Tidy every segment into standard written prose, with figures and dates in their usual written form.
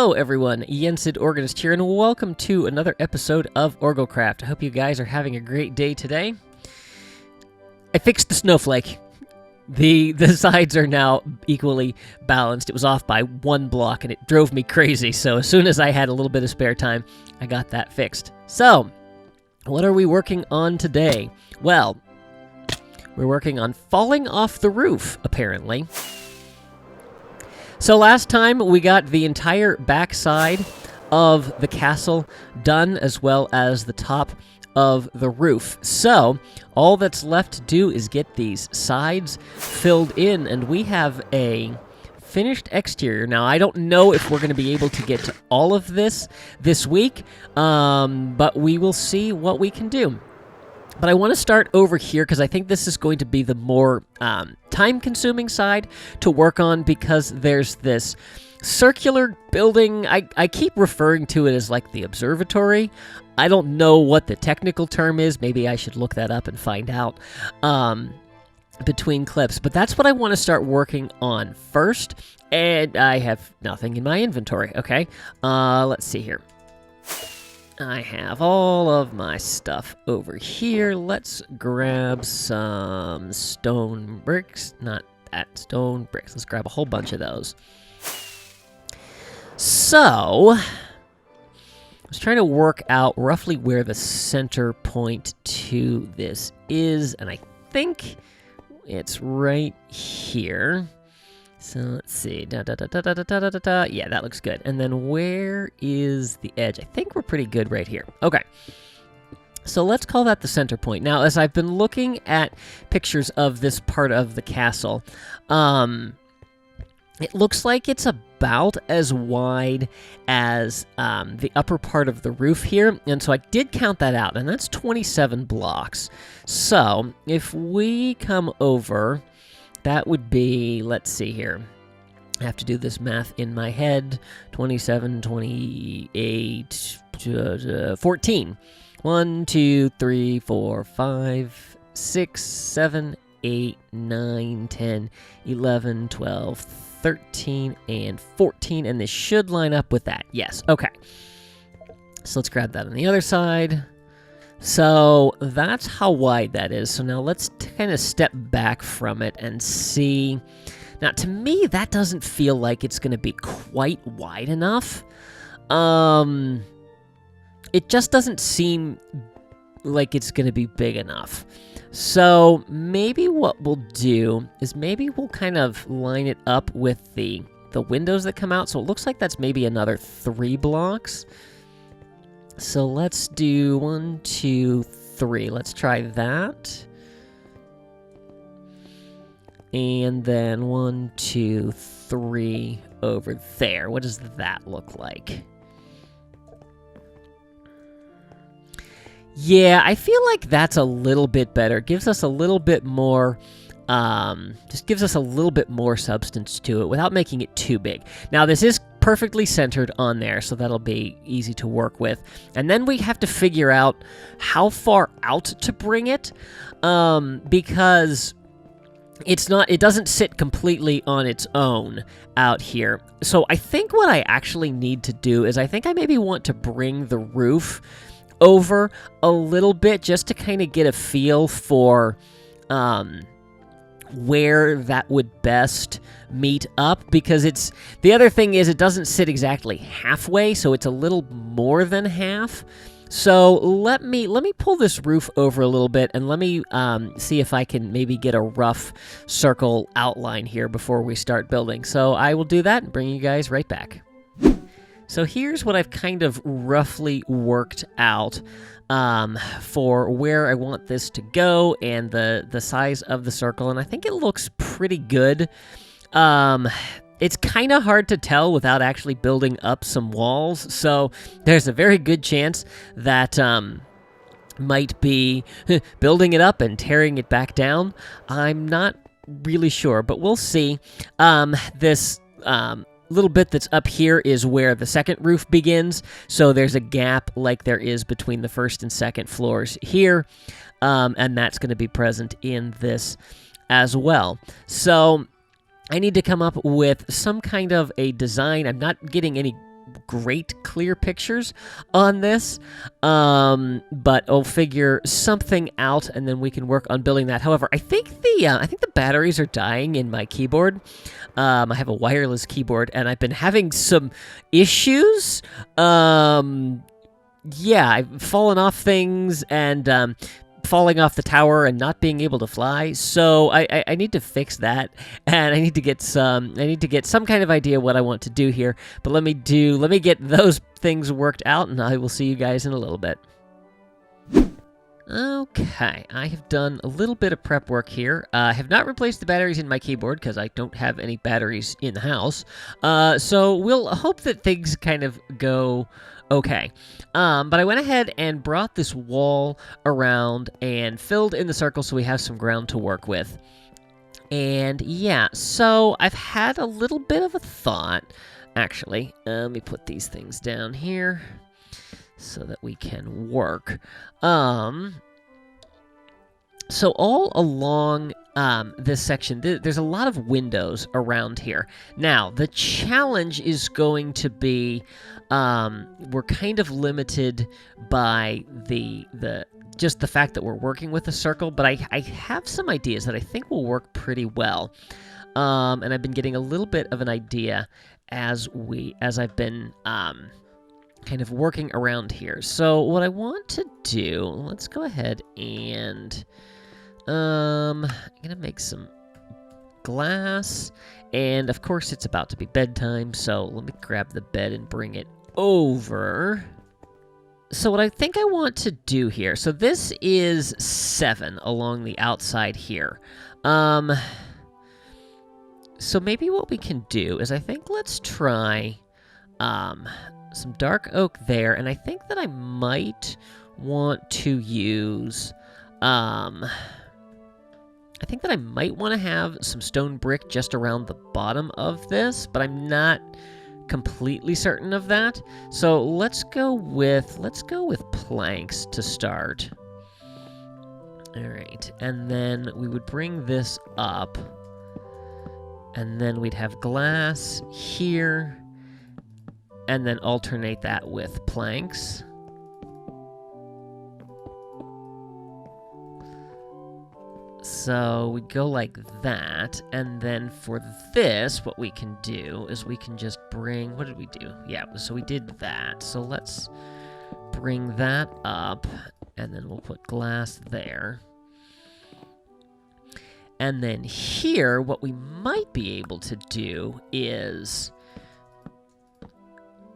Hello everyone, Yensid Organist here, and welcome to another episode of OrgelCraft. I hope you guys are having a great day today. I fixed the snowflake. The sides are now equally balanced. It was off by one block and it drove me crazy, so as soon as I had a little bit of spare time, I got that fixed. So, what are we working on today? Well, we're working on falling off the roof, apparently. So last time we got the entire backside of the castle done, as well as the top of the roof. So all that's left to do is get these sides filled in, and we have a finished exterior. Now, I don't know if we're going to be able to get to all of this week, but we will see what we can do. But I want to start over here because I think this is going to be the more time-consuming side to work on, because there's this circular building. I keep referring to it as like the observatory. I don't know what the technical term is. Maybe I should look that up and find out between clips. But that's what I want to start working on first. And I have nothing in my inventory, okay? Let's see here. I have all of my stuff over here. Let's grab some stone bricks. Not that, stone bricks. Let's grab a whole bunch of those. So, I was trying to work out roughly where the center point to this is, and I think it's right here. So let's see. Yeah, that looks good. And then where is the edge? I think we're pretty good right here. Okay. So let's call that the center point. Now, as I've been looking at pictures of this part of the castle, it looks like it's about as wide as the upper part of the roof here. And so I did count that out, and that's 27 blocks. So if we come over, that would be, let's see here. I have to do this math in my head. 27, 28, 14. 1, 2, 3, 4, 5, 6, 7, 8, 9, 10, 11, 12, 13, and 14. And this should line up with that. Yes, okay. So let's grab that on the other side. So that's how wide that is. So now let's kind of step back from it and see. Now, to me, that doesn't feel like it's going to be quite wide enough. It just doesn't seem like it's going to be big enough. So maybe what we'll do is maybe we'll kind of line it up with the windows that come out. So it looks like that's maybe another 3 blocks. So let's do 1, 2, 3. Let's try that. And then 1, 2, 3 over there. What does that look like? Yeah, I feel like that's a little bit better. It gives us a little bit more, just gives us a little bit more substance to it without making it too big. Now, this is perfectly centered on there, so that'll be easy to work with. And then we have to figure out how far out to bring it, because it doesn't sit completely on its own out here. So I think what I actually need to do is I think I maybe want to bring the roof over a little bit just to kind of get a feel for where that would best meet up, because the other thing is it doesn't sit exactly halfway, so it's a little more than half. So let me pull this roof over a little bit, and let me see if I can maybe get a rough circle outline here before we start building. So I will do that and bring you guys right back. So here's what I've kind of roughly worked out for where I want this to go and the size of the circle, and I think it looks pretty good. It's kind of hard to tell without actually building up some walls, so there's a very good chance that might be building it up and tearing it back down. I'm not really sure, but we'll see. This little bit that's up here is where the second roof begins, so there's a gap like there is between the first and second floors here, and that's going to be present in this as well. So I need to come up with some kind of a design. I'm not getting any great clear pictures on this, but I'll figure something out, and then we can work on building that. However, I think the batteries are dying in my keyboard. I have a wireless keyboard, and I've been having some issues. Yeah, I've fallen off things and falling off the tower and not being able to fly. So I need to fix that, and I need to get some kind of idea what I want to do here. But let me get those things worked out, and I will see you guys in a little bit. Okay, I have done a little bit of prep work here. I have not replaced the batteries in my keyboard because I don't have any batteries in the house. So we'll hope that things kind of go okay. But I went ahead and brought this wall around and filled in the circle so we have some ground to work with. And yeah, so I've had a little bit of a thought, actually. Let me put these things down here so that we can work. So all along this section, there's a lot of windows around here. Now, the challenge is going to be we're kind of limited by just the fact that we're working with a circle, but I have some ideas that I think will work pretty well. And I've been getting a little bit of an idea as I've been kind of working around here. So what I want to do, let's go ahead and I'm gonna make some glass, and of course it's about to be bedtime, so let me grab the bed and bring it over. So what I think I want to do here, so this is 7 along the outside here. So maybe what we can do is I think let's try some dark oak there, and I think that I might want to use I think that I might want to have some stone brick just around the bottom of this, but I'm not completely certain of that. So let's go with planks to start. All right, and then we would bring this up, and then we'd have glass here, and then alternate that with planks. So we'd go like that, and then for this, what we can do is we can just bring, what did we do? Yeah, so we did that. So let's bring that up, and then we'll put glass there. And then here, what we might be able to do is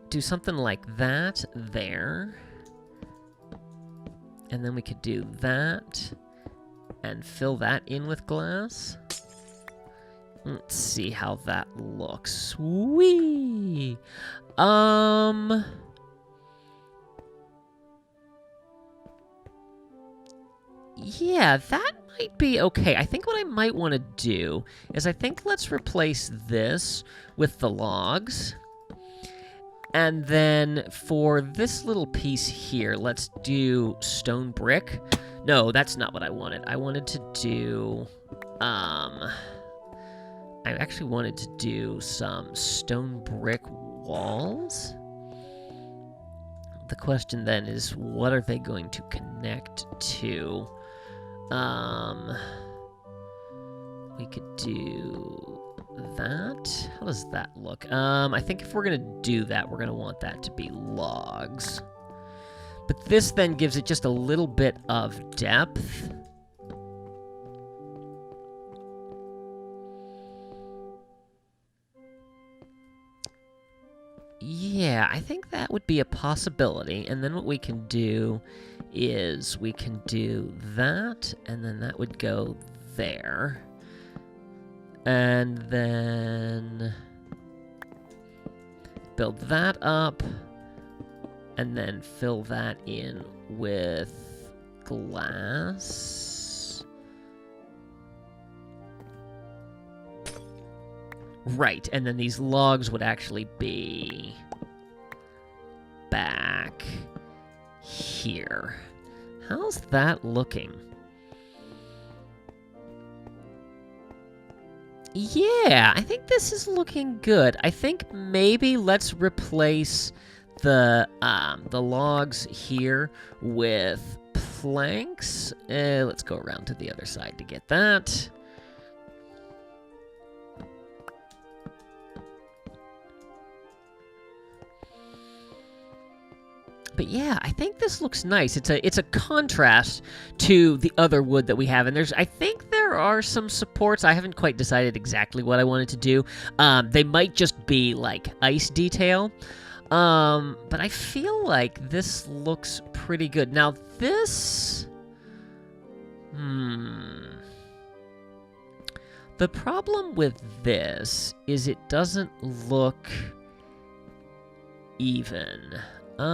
do something like that there. And then we could do that and fill that in with glass. Let's see how that looks. Whee! Yeah, that might be okay. I think what I might want to do is let's replace this with the logs. And then for this little piece here, let's do stone brick. No, that's not what I wanted. I wanted to do, I actually wanted to do some stone brick walls. The question then is, what are they going to connect to? We could do that. How does that look? I think if we're going to do that, we're going to want that to be logs. But this then gives it just a little bit of depth. Yeah, I think that would be a possibility. And then what we can do is we can do that, and then that would go there. And then build that up, and then fill that in with glass. Right, and then these logs would actually be back here. How's that looking? Yeah, I think this is looking good. I think maybe let's replace the logs here with planks. Let's go around to the other side to get that. But yeah, I think this looks nice. It's a contrast to the other wood that we have, and I think there are some supports. I haven't quite decided exactly what I wanted to do. They might just be like ice detail, but I feel like this looks pretty good. Now this, the problem with this is it doesn't look even. So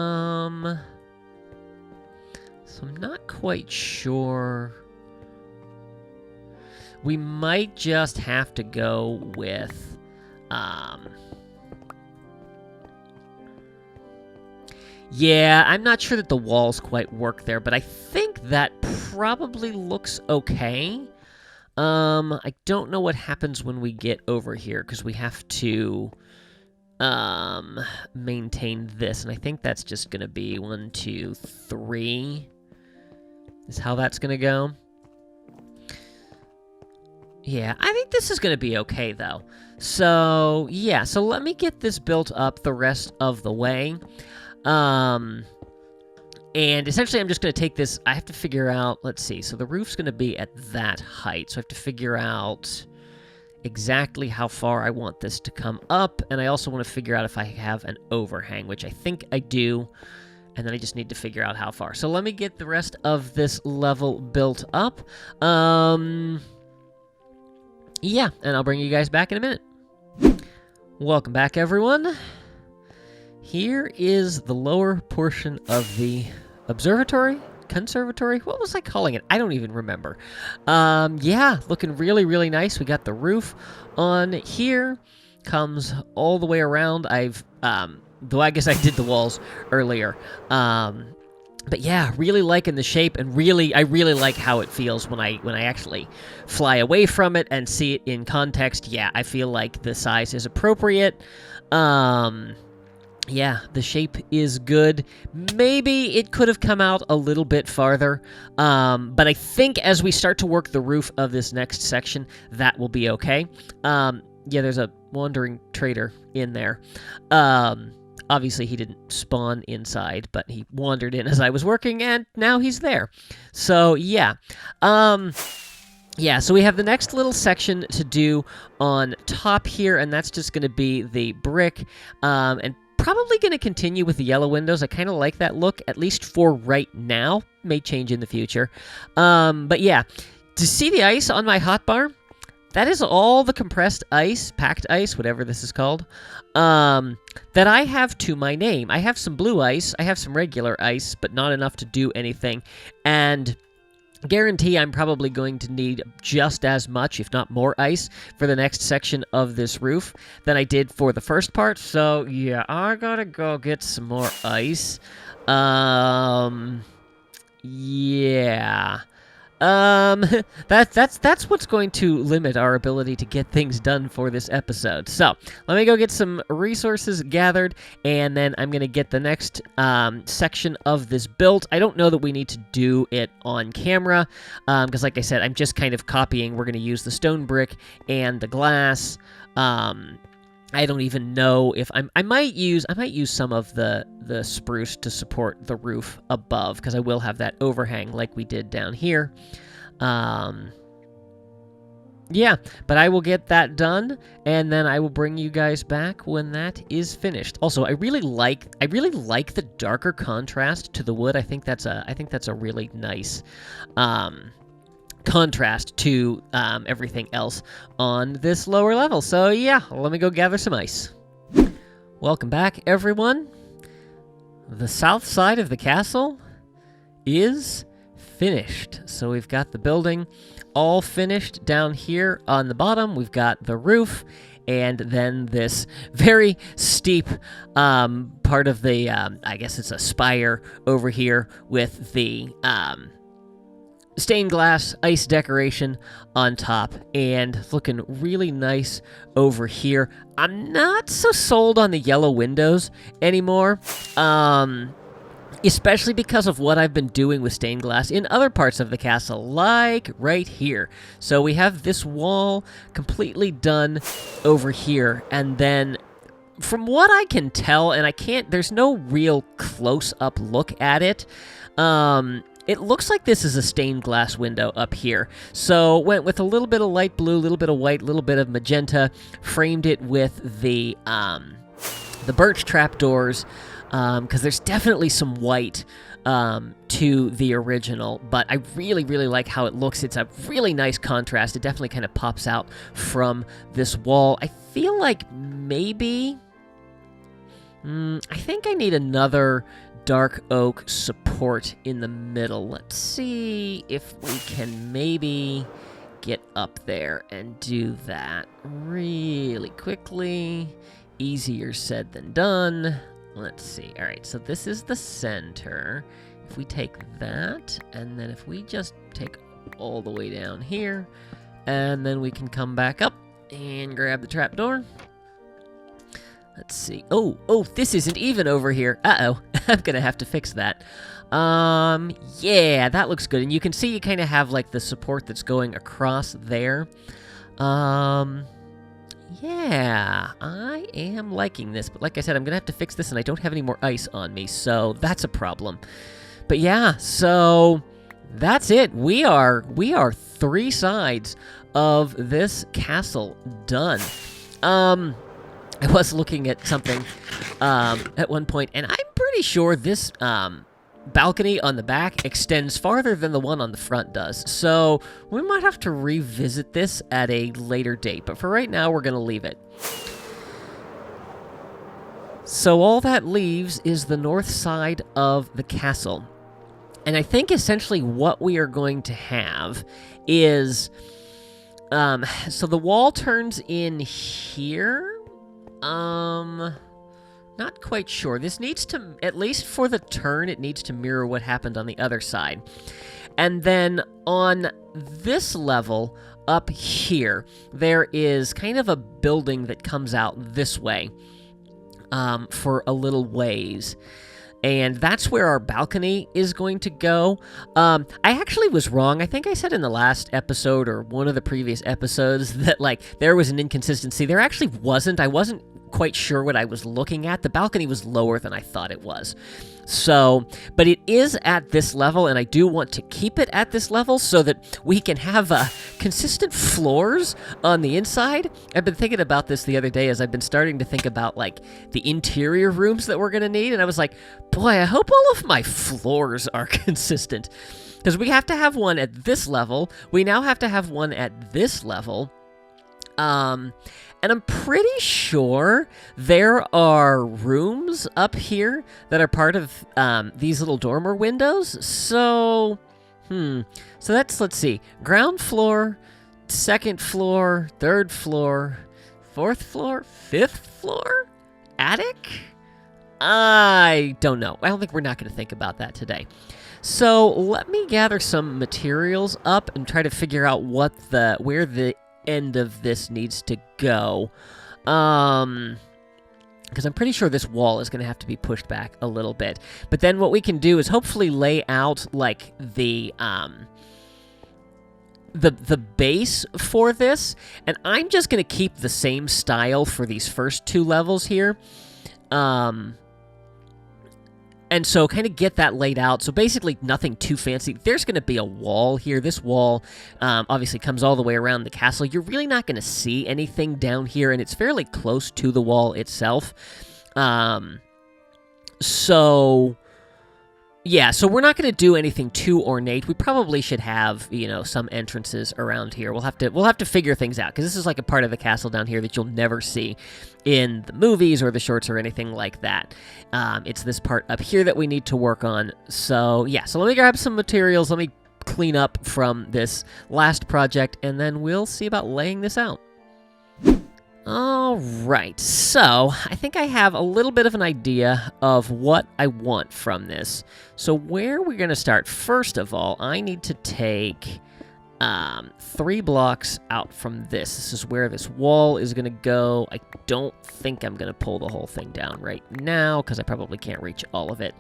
I'm not quite sure. We might just have to go with, yeah, I'm not sure that the walls quite work there, but I think that probably looks okay. I don't know what happens when we get over here, because we have to maintain this, and I think that's just gonna be 1, 2, 3 is how that's gonna go. Yeah, I think this is gonna be okay though. So yeah, so let me get this built up the rest of the way. And essentially I'm just gonna take this. I have to figure out, let's see, so the roof's gonna be at that height, so I have to figure out exactly how far I want this to come up, and I also want to figure out if I have an overhang, which I think I do, and then I just need to figure out how far. So let me get the rest of this level built up. Yeah, and I'll bring you guys back in a minute. Welcome back, everyone. Here is the lower portion of the observatory. Conservatory? What was I calling it? I don't even remember. Yeah, looking really, really nice. We got the roof on here. Comes all the way around. Though I guess I did the walls earlier. But yeah, really liking the shape, and I really like how it feels when I actually fly away from it and see it in context. Yeah, I feel like the size is appropriate. Yeah, the shape is good. Maybe it could have come out a little bit farther, but I think as we start to work the roof of this next section, that will be okay. Yeah, there's a wandering trader in there. Obviously, he didn't spawn inside, but he wandered in as I was working, and now he's there. So, yeah. Yeah, so we have the next little section to do on top here, and that's just going to be the brick, and probably going to continue with the yellow windows. I kind of like that look, at least for right now. May change in the future. But yeah, to see the ice on my hotbar, that is all the compressed ice, packed ice, whatever this is called, that I have to my name. I have some blue ice, I have some regular ice, but not enough to do anything. And guarantee I'm probably going to need just as much, if not more, ice for the next section of this roof than I did for the first part. So yeah, I gotta go get some more ice. Yeah. That's what's going to limit our ability to get things done for this episode. So let me go get some resources gathered, and then I'm gonna get the next section of this built. I don't know that we need to do it on camera, because like I said, I'm just kind of copying. We're gonna use the stone brick and the glass. I don't even know if I might use some of the spruce to support the roof above, because I will have that overhang like we did down here. Yeah, but I will get that done, and then I will bring you guys back when that is finished. Also, I really like the darker contrast to the wood. I think that's a really nice contrast to everything else on this lower level. So yeah, let me go gather some ice. Welcome back, everyone. The south side of the castle is finished. So we've got the building all finished down here on the bottom. We've got the roof, and then this very steep part of the, I guess it's a spire over here with the stained glass ice decoration on top, and looking really nice over here. I'm not so sold on the yellow windows anymore, especially because of what I've been doing with stained glass in other parts of the castle, like right here. So we have this wall completely done over here, and then from what I can tell, and there's no real close-up look at it, it looks like this is a stained glass window up here. So went with a little bit of light blue, a little bit of white, a little bit of magenta, framed it with the birch trapdoors, because there's definitely some white to the original, but I really, really like how it looks. It's a really nice contrast. It definitely kind of pops out from this wall. I feel like maybe... I think I need another dark oak support in the middle. Let's see if we can maybe get up there and do that really quickly. Easier said than done. Let's see. All right, so this is the center. If we take that, and then if we just take all the way down here, and then we can come back up and grab the trapdoor. Let's see. Oh, this isn't even over here. Uh-oh. I'm going to have to fix that. Yeah, that looks good. And you can see you kind of have, like, the support that's going across there. Yeah, I am liking this. But like I said, I'm going to have to fix this, and I don't have any more ice on me, so that's a problem. But yeah, so that's it. We are 3 sides of this castle done. I was looking at something at one point, and I'm pretty sure this balcony on the back extends farther than the one on the front does. So we might have to revisit this at a later date, but for right now, we're going to leave it. So all that leaves is the north side of the castle. And I think essentially what we are going to have is... so the wall turns in here... not quite sure. This needs to, at least for the turn, it needs to mirror what happened on the other side. And then on this level up here, there is kind of a building that comes out this way, for a little ways. And that's where our balcony is going to go. I actually was wrong. I think I said in the last episode or one of the previous episodes that, like, there was an inconsistency. There actually wasn't. I wasn't quite sure what I was looking at. The balcony was lower than I thought it was. So, but it is at this level, and I do want to keep it at this level so that we can have consistent floors on the inside. I've been thinking about this the other day as I've been starting to think about, like, the interior rooms that we're going to need, and I was like, boy, I hope all of my floors are consistent. Because we have to have one at this level. We now have to have one at this level. And I'm pretty sure there are rooms up here that are part of these little dormer windows. So, so let's see. Ground floor, second floor, third floor, fourth floor, fifth floor, attic? I don't know. I don't think we're not going to think about that today. So let me gather some materials up and try to figure out where the end of this needs to go, because I'm pretty sure this wall is going to have to be pushed back a little bit. But then what we can do is hopefully lay out, like, the base for this, and I'm just going to keep the same style for these first 2 levels here. And so kind of get that laid out. So basically nothing too fancy. There's going to be a wall here. This wall obviously comes all the way around the castle. You're really not going to see anything down here, and it's fairly close to the wall itself. So yeah, so we're not going to do anything too ornate. We probably should have, some entrances around here. We'll have to figure things out, because this is like a part of the castle down here that you'll never see in the movies or the shorts or anything like that. It's this part up here that we need to work on. So yeah, so let me grab some materials. Let me clean up from this last project, and then we'll see about laying this out. All right, so I think I have a little bit of an idea of what I want from this. So where we're going to start, first of all, I need to take 3 blocks out from this. This is where this wall is going to go. I don't think I'm going to pull the whole thing down right now because I probably can't reach all of it.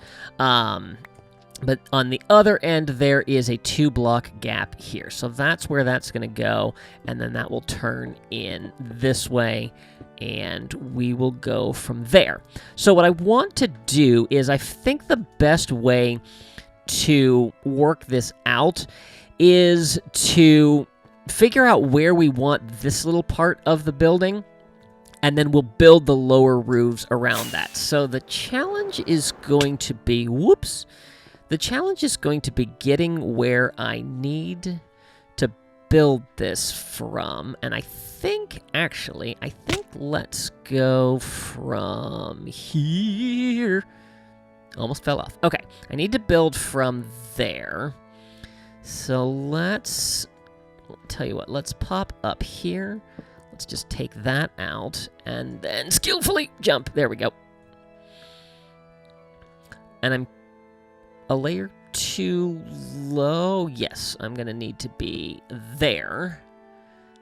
But on the other end, there is a 2-block gap here. So that's where that's going to go. And then that will turn in this way. And we will go from there. So what I want to do is I think the best way to work this out is to figure out where we want this little part of the building. And then we'll build the lower roofs around that. So the challenge is going to be... Whoops! The challenge is going to be getting where I need to build this from. And I think, actually, let's go from here. Almost fell off. Okay, I need to build from there. So let's, tell you what, let's pop up here. Let's just take that out and then skillfully jump. There we go. And I'm a layer too low. Yes, I'm going to need to be there.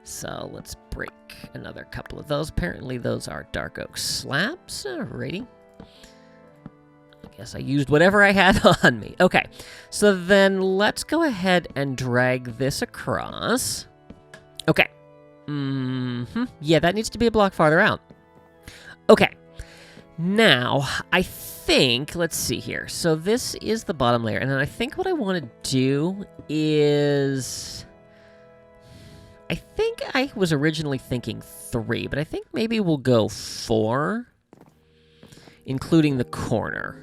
So let's break another couple of those. Apparently those are dark oak slabs. Alrighty. I guess I used whatever I had on me. Okay, so then let's go ahead and drag this across. Okay. Yeah, that needs to be a block farther out. Okay. Now, I think, let's see here. So this is the bottom layer, and then I think what I want to do is... I think I was originally thinking 3, but I think maybe we'll go 4, including the corner.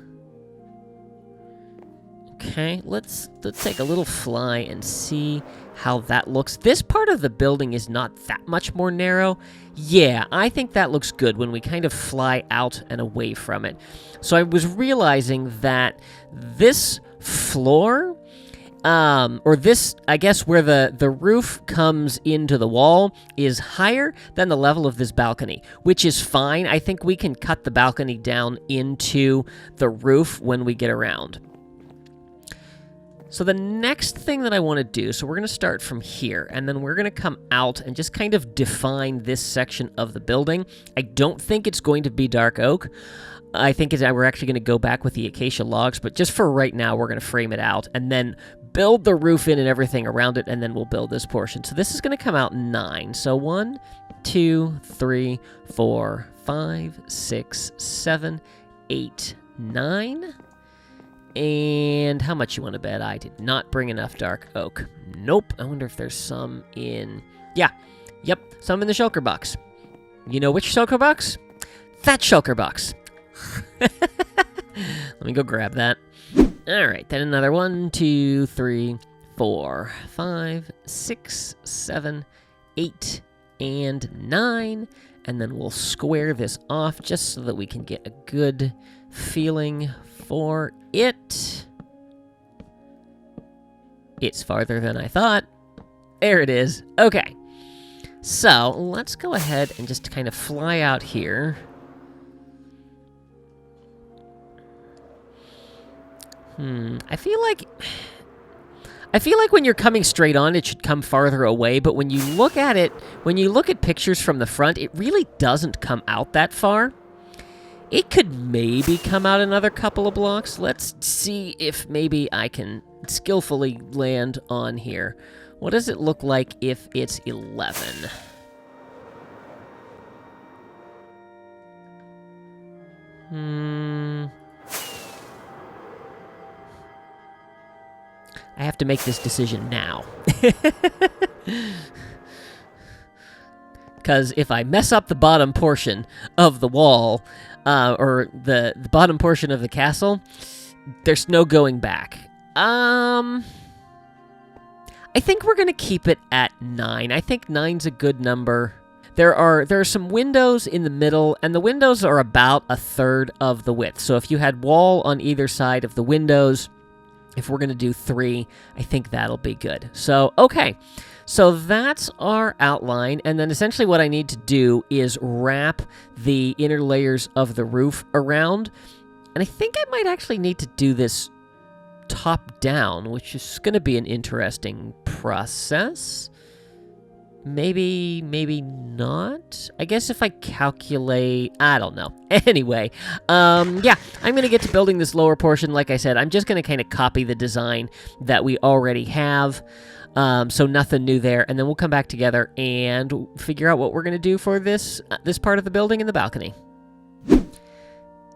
Okay, let's take a little fly and see how that looks. This part of the building is not that much more narrow. Yeah, I think that looks good when we kind of fly out and away from it. So I was realizing that this floor, or this, I guess, where the roof comes into the wall is higher than the level of this balcony, which is fine. I think we can cut the balcony down into the roof when we get around. So the next thing that I want to do, so we're going to start from here, and then we're going to come out and just kind of define this section of the building. I don't think it's going to be dark oak. I think we're actually going to go back with the acacia logs, but just for right now, we're going to frame it out, and then build the roof in and everything around it, and then we'll build this portion. So this is going to come out 9. So 1, 2, 3, 4, 5, 6, 7, 8, 9... And how much you want to bet I did not bring enough dark oak? Nope. I wonder if there's some in... Yeah. Yep. Some in the shulker box. You know which shulker box? That shulker box. Let me go grab that. All right. Then another 1, 2, 3, 4, 5, 6, 7, 8, and 9. And then we'll square this off just so that we can get a good feeling for it. It's farther than I thought. There it is. Okay. So let's go ahead and just kind of fly out here. I feel like when you're coming straight on, it should come farther away, but when you look at it, when you look at pictures from the front, it really doesn't come out that far. It could maybe come out another couple of blocks. Let's see if maybe I can skillfully land on here. What does it look like if it's 11? I have to make this decision now. Because if I mess up the bottom portion of the wall, or the bottom portion of the castle, there's no going back. I think we're going to keep it at 9. I think 9's a good number. There are some windows in the middle, and the windows are about 1/3 of the width. So if you had wall on either side of the windows, if we're going to do 3, I think that'll be good. So, okay. So that's our outline, and then essentially what I need to do is wrap the inner layers of the roof around, and I think I might actually need to do this top down, which is going to be an interesting process. Maybe not. I guess if I calculate, I don't know. Anyway, yeah, I'm going to get to building this lower portion. Like I said, I'm just going to kind of copy the design that we already have. So nothing new there. And then we'll come back together and figure out what we're going to do for this part of the building in the balcony.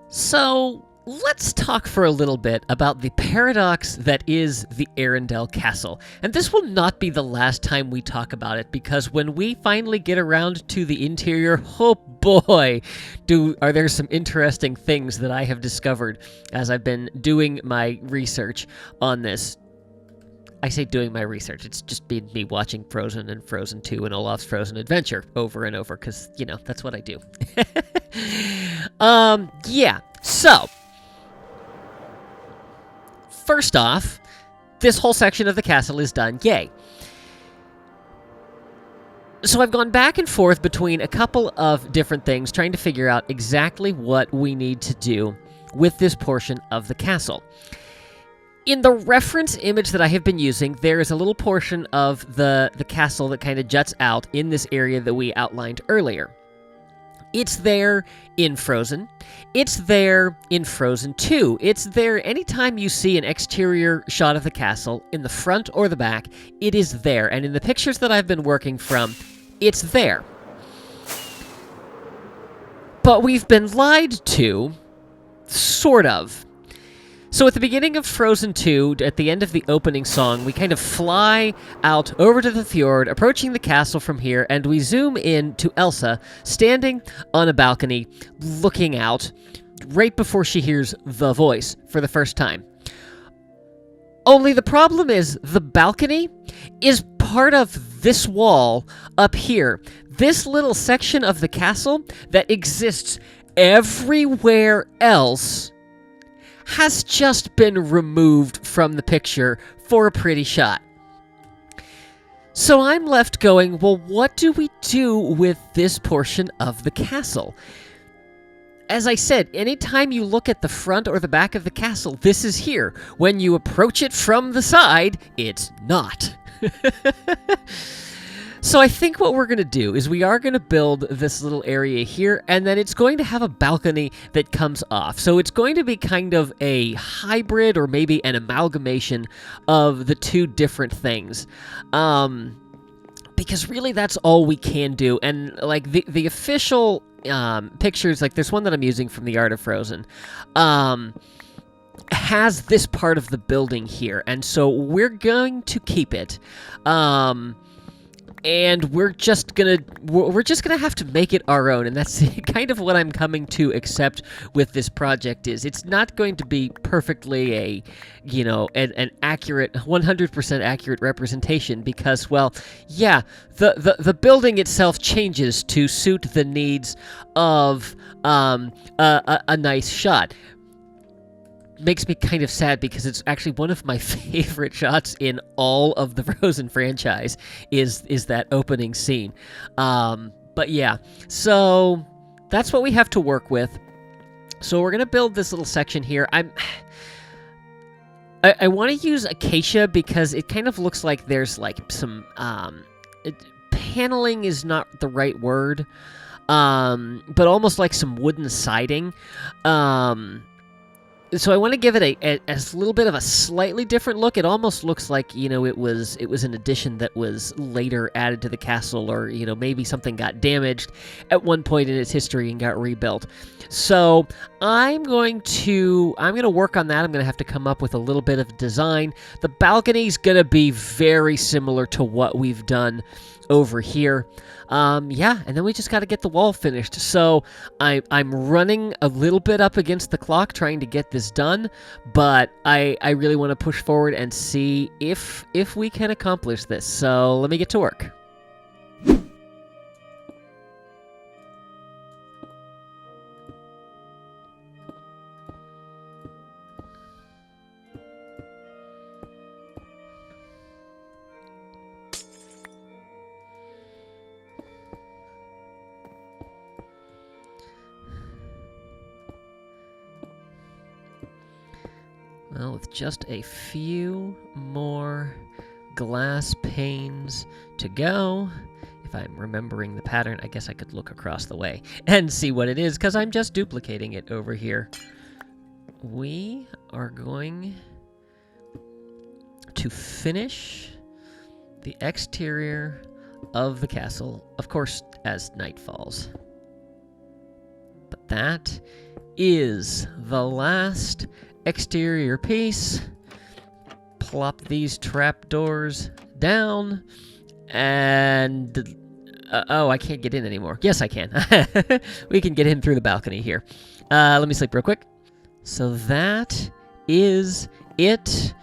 So let's talk for a little bit about the paradox that is the Arendelle Castle. And this will not be the last time we talk about it, because when we finally get around to the interior, oh boy, are there some interesting things that I have discovered as I've been doing my research on this. I say doing my research, it's just been me watching Frozen and Frozen 2 and Olaf's Frozen Adventure over and over, because, you know, that's what I do. Yeah, so first off, this whole section of the castle is done. Yay. So I've gone back and forth between a couple of different things, trying to figure out exactly what we need to do with this portion of the castle. In the reference image that I have been using, there is a little portion of the castle that kind of juts out in this area that we outlined earlier. It's there in Frozen. It's there in Frozen 2. It's there anytime you see an exterior shot of the castle, in the front or the back, it is there. And in the pictures that I've been working from, it's there. But we've been lied to, sort of. So at the beginning of Frozen 2, at the end of the opening song, we kind of fly out over to the fjord, approaching the castle from here, and we zoom in to Elsa, standing on a balcony, looking out, right before she hears the voice for the first time. Only the problem is, the balcony is part of this wall up here. This little section of the castle that exists everywhere else has just been removed from the picture for a pretty shot. So I'm left going, well, what do we do with this portion of the castle? As I said, anytime you look at the front or the back of the castle, this is here. When you approach it from the side, it's not. So I think what we're going to do is we are going to build this little area here, and then it's going to have a balcony that comes off. So it's going to be kind of a hybrid or maybe an amalgamation of the two different things. Because really that's all we can do. And like the official pictures, like there's one that I'm using from the Art of Frozen, has this part of the building here. And so we're going to keep it. And we're just gonna have to make it our own, and that's kind of what I'm coming to accept with this project. Is it's not going to be perfectly an accurate, 100% accurate representation, because, well, yeah, the building itself changes to suit the needs of a nice shot. Makes me kind of sad, because it's actually one of my favorite shots in all of the Frozen franchise is that opening scene. But yeah, so that's what we have to work with. So we're gonna build this little section here. I want to use acacia because it kind of looks like there's like some paneling is not the right word, but almost like some wooden siding. So I want to give it a little bit of a slightly different look. It almost looks like, it was an addition that was later added to the castle, or, maybe something got damaged at one point in its history and got rebuilt. So I'm going to work on that. I'm going to have to come up with a little bit of design. The balcony's going to be very similar to what we've done over here. Yeah, and then we just got to get the wall finished. So I'm running a little bit up against the clock trying to get this done, but I really want to push forward and see if we can accomplish this. So let me get to work. Well, with just a few more glass panes to go, if I'm remembering the pattern, I guess I could look across the way and see what it is, because I'm just duplicating it over here. We are going to finish the exterior of the castle, of course, as night falls. But that is the last exterior piece. Plop these trapdoors down, and oh, I can't get in anymore. Yes, I can. We can get in through the balcony here. Let me sleep real quick. So that is it.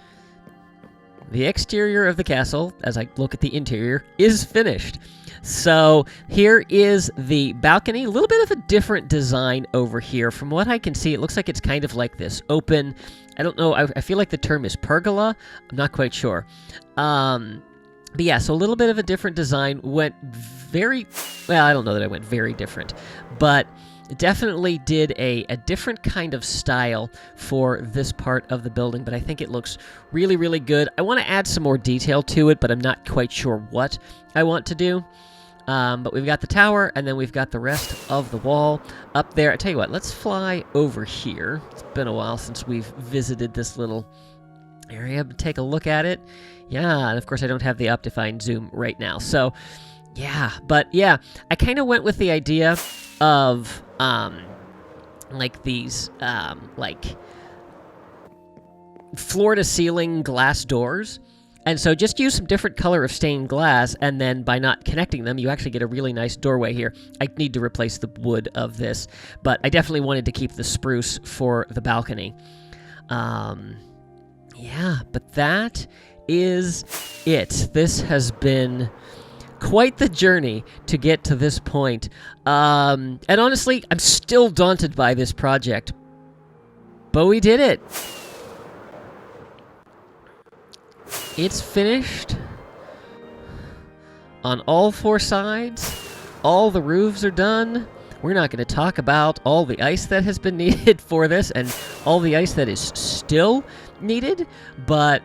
The exterior of the castle, as I look at the interior, is finished. So here is the balcony. A little bit of a different design over here. From what I can see, it looks like it's kind of like this open, I don't know, I feel like the term is pergola. I'm not quite sure. But yeah, so a little bit of a different design. Went very, well, I don't know that I went very different, but definitely did a different kind of style for this part of the building, but I think it looks really, really good. I want to add some more detail to it, but I'm not quite sure what I want to do. But we've got the tower, and then we've got the rest of the wall up there. I tell you what, let's fly over here. It's been a while since we've visited this little area, but take a look at it. Yeah, and of course I don't have the Optifine zoom right now, so yeah, but yeah, I kind of went with the idea of, like these, like floor-to-ceiling glass doors. And so just use some different color of stained glass, and then by not connecting them, you actually get a really nice doorway here. I need to replace the wood of this, but I definitely wanted to keep the spruce for the balcony. Yeah, but that is it. This has been quite the journey to get to this point. And honestly, I'm still daunted by this project, but we did it. It's finished on all four sides. All the roofs are done. We're not going to talk about all the ice that has been needed for this and all the ice that is still needed, but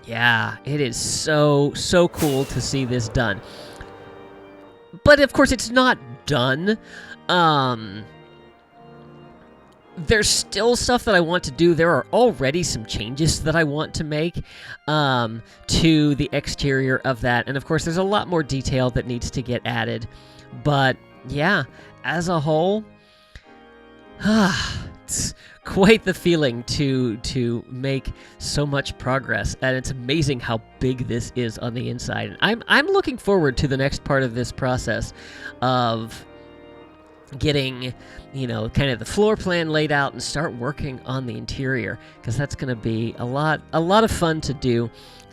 yeah, it is so cool to see this done. But of course, it's not done. There's still stuff that I want to do. There are already some changes that I want to make to the exterior of that. And of course, there's a lot more detail that needs to get added. But yeah, as a whole, it's quite the feeling to make so much progress. And it's amazing how big this is on the inside. And I'm looking forward to the next part of this process of getting, you know, kind of the floor plan laid out and start working on the interior, because that's going to be a lot of fun to do,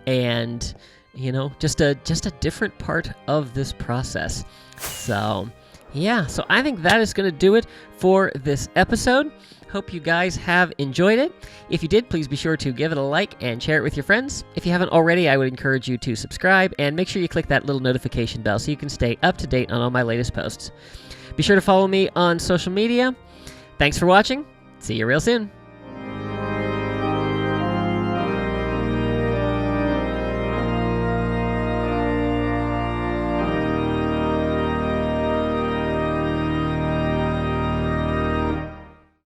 and you know, just a different part of this process. So yeah, so I think that is going to do it for this episode. Hope you guys have enjoyed it. If you did, please be sure to give it a like and share it with your friends. If you haven't already, I would encourage you to subscribe and make sure you click that little notification bell so you can stay up to date on all my latest posts. Be sure to follow me on social media. Thanks for watching. See you real soon.